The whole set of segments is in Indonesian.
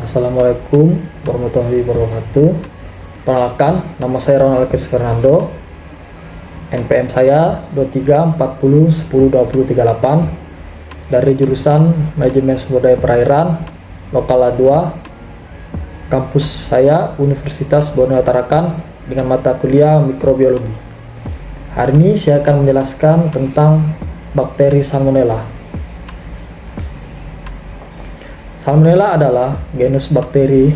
Assalamualaikum warahmatullahi wabarakatuh. Perkenalkan, nama saya Ronald Kris Fernando. NPM saya 2340102038 dari jurusan Manajemen Sumber Daya Perairan Lokal A2. Kampus saya Universitas Borneo Tarakan dengan mata kuliah mikrobiologi. Hari ini saya akan menjelaskan tentang bakteri Salmonella. Salmonella adalah genus bakteri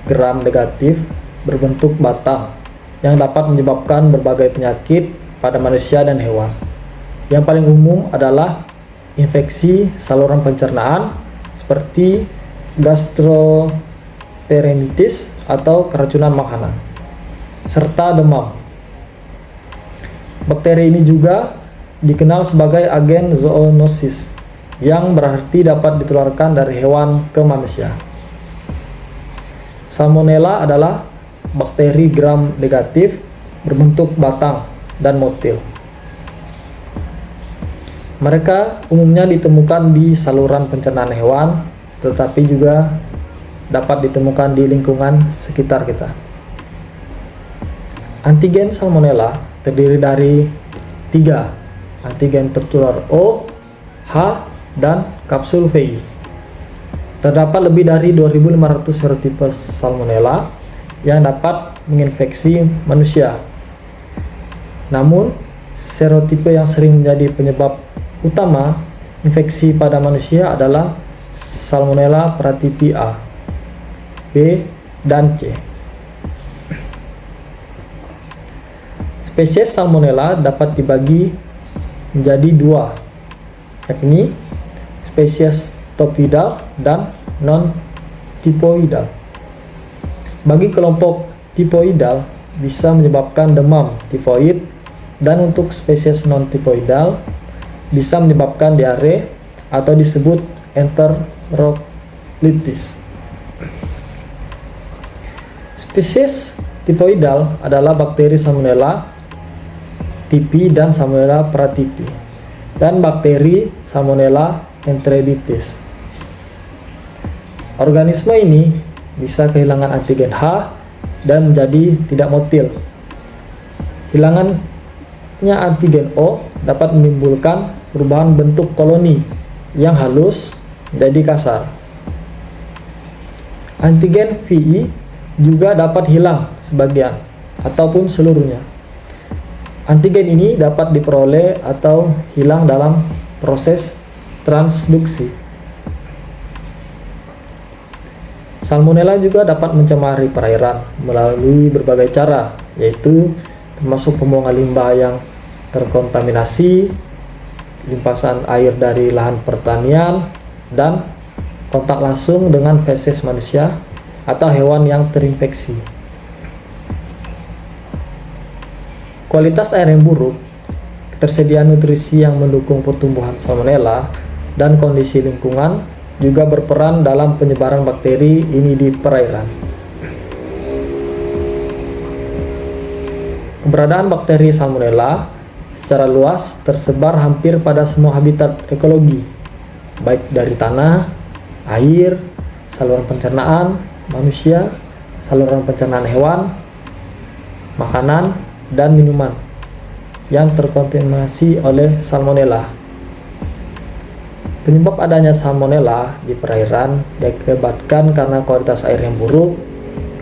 gram negatif berbentuk batang yang dapat menyebabkan berbagai penyakit pada manusia dan hewan. Yang paling umum adalah infeksi saluran pencernaan seperti gastroenteritis atau keracunan makanan, serta demam. Bakteri ini juga dikenal sebagai agen zoonosis, yang berarti dapat ditularkan dari hewan ke manusia. Salmonella adalah bakteri gram negatif berbentuk batang dan motil. Mereka umumnya ditemukan di saluran pencernaan hewan, tetapi juga dapat ditemukan di lingkungan sekitar kita. Antigen Salmonella terdiri dari 3 antigen tertular O, H, dan kapsul VI. Terdapat lebih dari 2.500 serotipe Salmonella yang dapat menginfeksi manusia. Namun, serotipe yang sering menjadi penyebab utama infeksi pada manusia adalah Salmonella paratipi A, B, dan C. Spesies Salmonella dapat dibagi menjadi 2, yakni spesies typoidal dan non-typoidal. Bagi kelompok typoidal bisa menyebabkan demam tifoid, dan untuk spesies non-typoidal bisa menyebabkan diare atau disebut enterocolitis. Spesies typoidal adalah bakteri Salmonella typhi dan Salmonella paratipi, dan bakteri Salmonella enteriditis. Organisme ini bisa kehilangan antigen H dan menjadi tidak motil. Hilangannya antigen O dapat menimbulkan perubahan bentuk koloni yang halus menjadi kasar. Antigen VI juga dapat hilang sebagian ataupun seluruhnya. Antigen ini dapat diperoleh atau hilang dalam proses transduksi. Salmonella juga dapat mencemari perairan melalui berbagai cara, yaitu termasuk pembuangan limbah yang terkontaminasi, limpasan air dari lahan pertanian, dan kontak langsung dengan feses manusia atau hewan yang terinfeksi. Kualitas air yang buruk, ketersediaan nutrisi yang mendukung pertumbuhan Salmonella, dan kondisi lingkungan juga berperan dalam penyebaran bakteri ini di perairan. Keberadaan bakteri Salmonella secara luas tersebar hampir pada semua habitat ekologi, baik dari tanah, air, saluran pencernaan manusia, saluran pencernaan hewan, makanan, dan minuman yang terkontaminasi oleh Salmonella. Penyebab adanya Salmonella di perairan diakibatkan karena kualitas air yang buruk,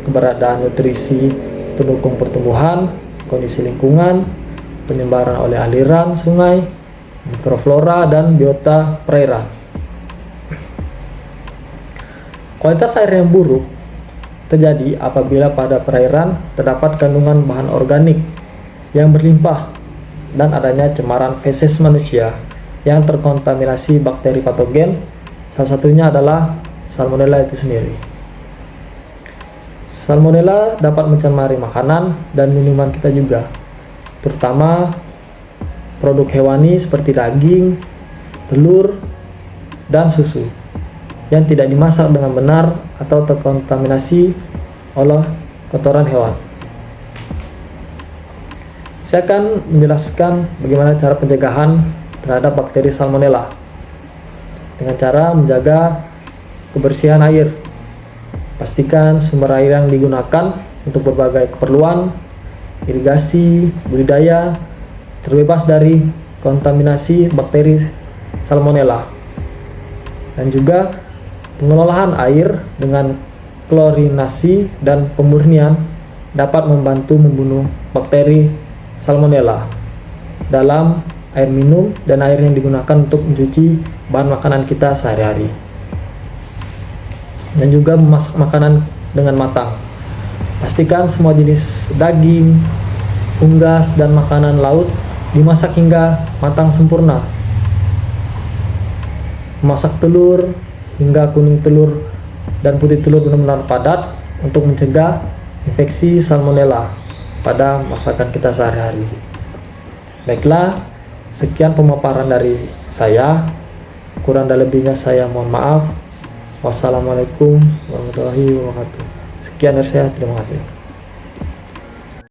keberadaan nutrisi pendukung pertumbuhan, kondisi lingkungan, penyebaran oleh aliran sungai, mikroflora, dan biota perairan. Kualitas air yang buruk terjadi apabila pada perairan terdapat kandungan bahan organik yang berlimpah dan adanya cemaran feses manusia yang terkontaminasi bakteri patogen, salah satunya adalah Salmonella itu sendiri. Salmonella dapat mencemari makanan dan minuman kita juga, terutama produk hewani seperti daging, telur, dan susu yang tidak dimasak dengan benar atau terkontaminasi oleh kotoran hewan. Saya akan menjelaskan bagaimana cara pencegahan terhadap bakteri Salmonella dengan cara menjaga kebersihan air. Pastikan sumber air yang digunakan untuk berbagai keperluan, irigasi, budidaya, terbebas dari kontaminasi bakteri Salmonella. Dan juga pengelolaan air dengan klorinasi dan pemurnian dapat membantu membunuh bakteri Salmonella dalam air minum dan air yang digunakan untuk mencuci bahan makanan kita sehari-hari. Dan juga memasak makanan dengan matang. Pastikan semua jenis daging, unggas, dan makanan laut dimasak hingga matang sempurna. Memasak telur hingga kuning telur dan putih telur benar-benar padat untuk mencegah infeksi Salmonella pada masakan kita sehari-hari. Baiklah, sekian pemaparan dari saya. Kurang dan lebihnya saya mohon maaf. Wassalamualaikum warahmatullahi wabarakatuh. Sekian dari saya, terima kasih.